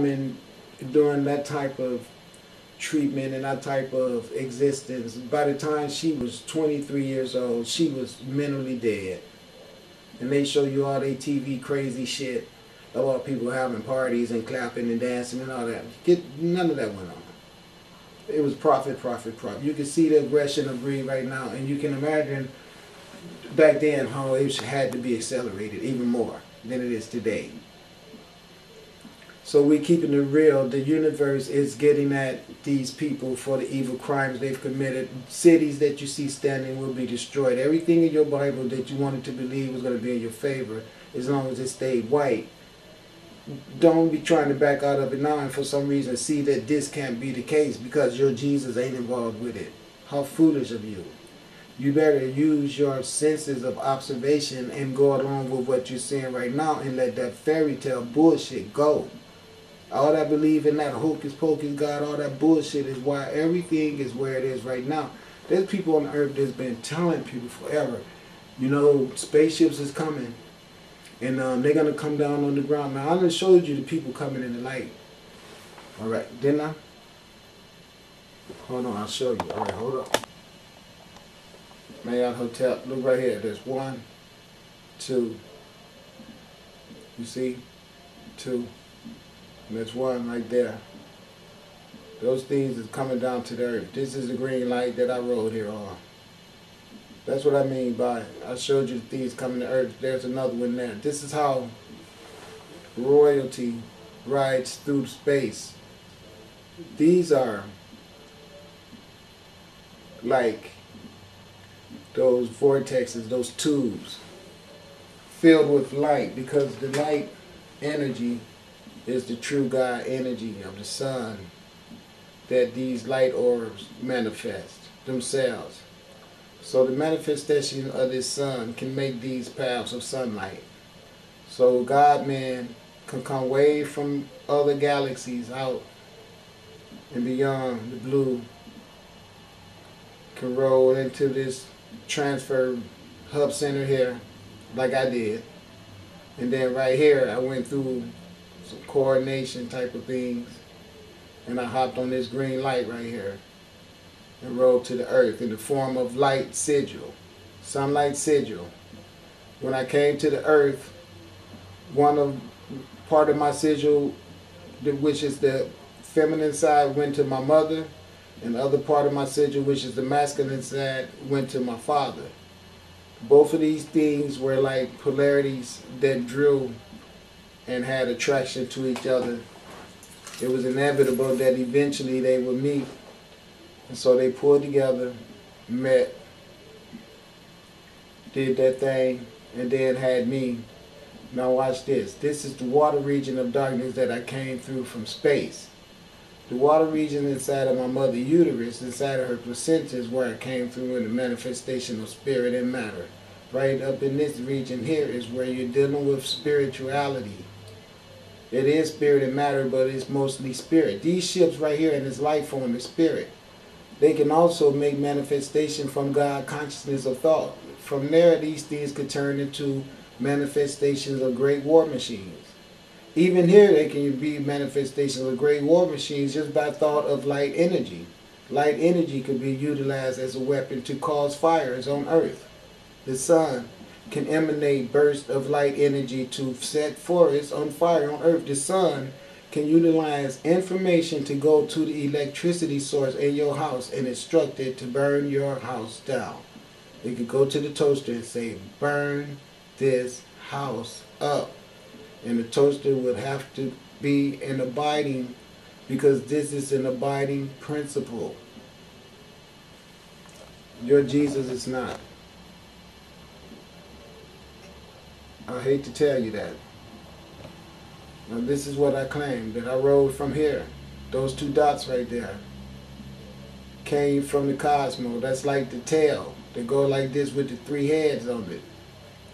woman during that type of treatment and that type of existence, by the time she was 23 years old, she was mentally dead. And they show you all they TV crazy shit about people having parties and clapping and dancing and all that. None of that went on. It was profit, profit, profit. You can see the aggression of greed right now, and you can imagine back then how it had to be accelerated even more than it is today. So we keeping it real. The universe is getting at these people for the evil crimes they've committed. Cities that you see standing will be destroyed. Everything in your Bible that you wanted to believe was going to be in your favor, as long as it stayed white. Don't be trying to back out of it now and for some reason see that this can't be the case because your Jesus ain't involved with it. How foolish of you. You better use your senses of observation and go along with what you're seeing right now and let that fairy tale bullshit go. All that believe in that hocus pocus God, all that bullshit is why everything is where it is right now. There's people on earth that's been telling people forever, you know, spaceships is coming. And they're going to come down on the ground. Now, I done showed you the people coming in the light. All right, didn't I? Hold on, I'll show you. All right, hold up. Marriott Hotel, look right here. There's 1, 2. You see? 2. And there's 1 right there. Those things is coming down to the earth. This is the green light that I rode here on. That's what I mean by, I showed you the things coming to earth. There's another one there. This is how royalty rides through space. These are like those vortexes, those tubes filled with light, because the light energy is the true God energy of the sun that these light orbs manifest themselves. So the manifestation of this sun can make these paths of sunlight. So God, man, can come way from other galaxies out and beyond the blue, can roll into this transfer hub center here, like I did. And then right here, I went through some coordination type of things, and I hopped on this green light right here and rolled to the earth in the form of light sigil, sunlight sigil. When I came to the earth, part of my sigil, which is the feminine side, went to my mother, and the other part of my sigil, which is the masculine side, went to my father. Both of these things were like polarities that drew and had attraction to each other. It was inevitable that eventually they would meet. And so they pulled together, met, did that thing, and then had me. Now watch this. This is the water region of darkness that I came through from space. The water region inside of my mother's uterus, inside of her placenta, is where I came through in the manifestation of spirit and matter. Right up in this region here is where you're dealing with spirituality. It is spirit and matter, but it's mostly spirit. These ships right here in this life form is spirit. They can also make manifestation from God consciousness of thought. From there, these things could turn into manifestations of great war machines. Even here, they can be manifestations of great war machines just by thought of light energy. Light energy could be utilized as a weapon to cause fires on Earth. The sun can emanate bursts of light energy to set forests on fire on Earth. The sun can utilize information to go to the electricity source in your house and instruct it to burn your house down. It could go to the toaster and say, burn this house up. And the toaster would have to be an abiding, because this is an abiding principle. Your Jesus is not. I hate to tell you that. Now this is what I claim, that I rode from here. Those 2 dots right there came from the cosmos. That's like the tail. They go like this with the 3 heads on it.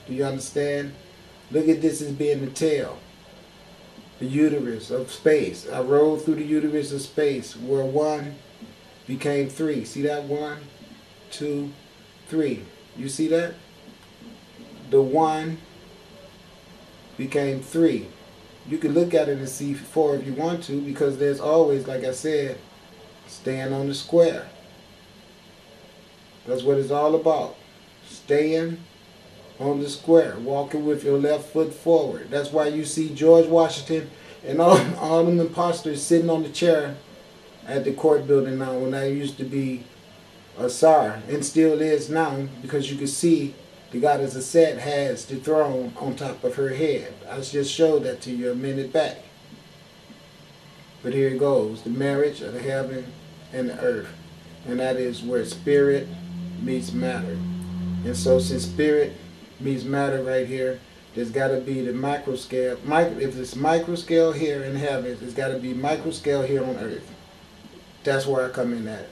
Do you understand? Look at this as being the tail. The uterus of space. I rode through the uterus of space where 1 became 3. See that? 1, 2, 3. You see that? The 1 became 3. You can look at it and see 4 if you want to, because there's always, like I said, staying on the square. That's what it's all about. Staying on the square, walking with your left foot forward. That's why you see George Washington and all them imposters sitting on the chair at the court building now, when that used to be a czar, and still is now, because you can see the goddess of Set has the throne on top of her head. I just showed that to you a minute back. But here it goes, the marriage of the heaven and the earth. And that is where spirit meets matter. And so since spirit meets matter right here, there's got to be the micro scale. If it's micro scale here in heaven, there's got to be micro scale here on earth. That's where I come in at.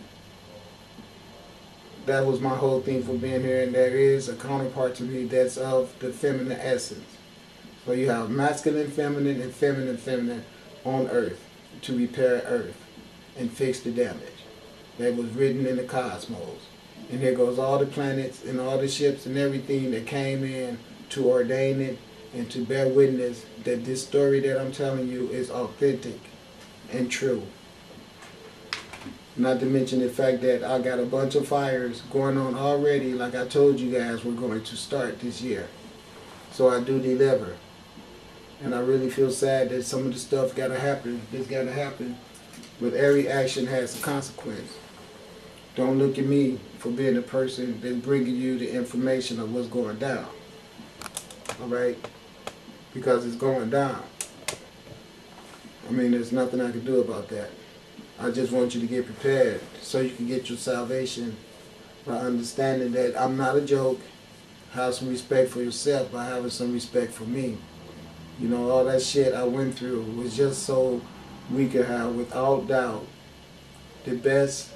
That was my whole thing for being here, and there is a counterpart to me that's of the feminine essence. So you have masculine, feminine, and feminine, feminine on earth to repair earth and fix the damage that was written in the cosmos. And here goes all the planets and all the ships and everything that came in to ordain it and to bear witness that this story that I'm telling you is authentic and true. Not to mention the fact that I got a bunch of fires going on already, like I told you guys we're going to start this year. So I do deliver. And I really feel sad that some of the stuff got to happen. This got to happen. But every action has a consequence. Don't look at me for being the person that's bringing you the information of what's going down. Alright? Because it's going down. I mean, there's nothing I can do about that. I just want you to get prepared so you can get your salvation by understanding that I'm not a joke. Have some respect for yourself by having some respect for me. You know, all that shit I went through was just so we could have, without doubt, the best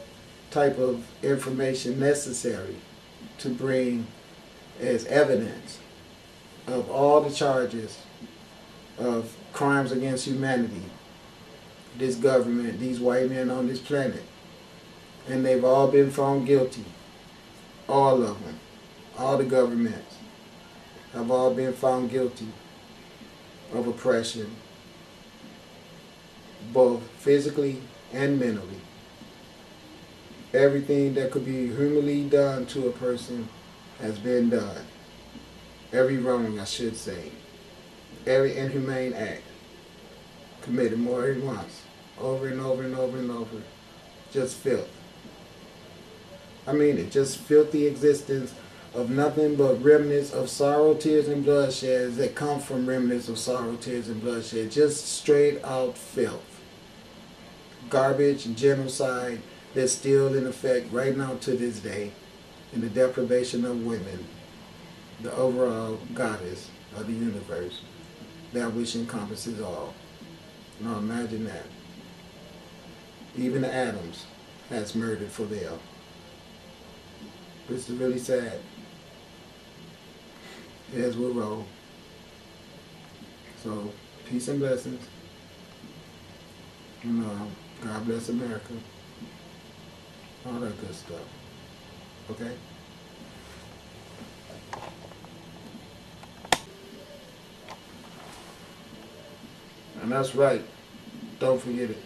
type of information necessary to bring as evidence of all the charges of crimes against humanity, this government, these white men on this planet. And they've all been found guilty. All of them. All the governments have all been found guilty of oppression, both physically and mentally. Everything that could be humanly done to a person has been done. Every wrong, I should say. Every inhumane act committed more than once, over and over and over and over. Just filth. I mean it, just filthy existence of nothing but remnants of sorrow, tears, and bloodshed that come from remnants of sorrow, tears, and bloodshed. Just straight out filth. Garbage and genocide that's still in effect right now to this day, in the deprivation of women, the overall goddess of the universe, that which encompasses all. Now imagine that. Even the atoms has murdered for them. This is really sad. As we roll. So, peace and blessings. You know, God bless America. All that good stuff. Okay? And that's right. Don't forget it.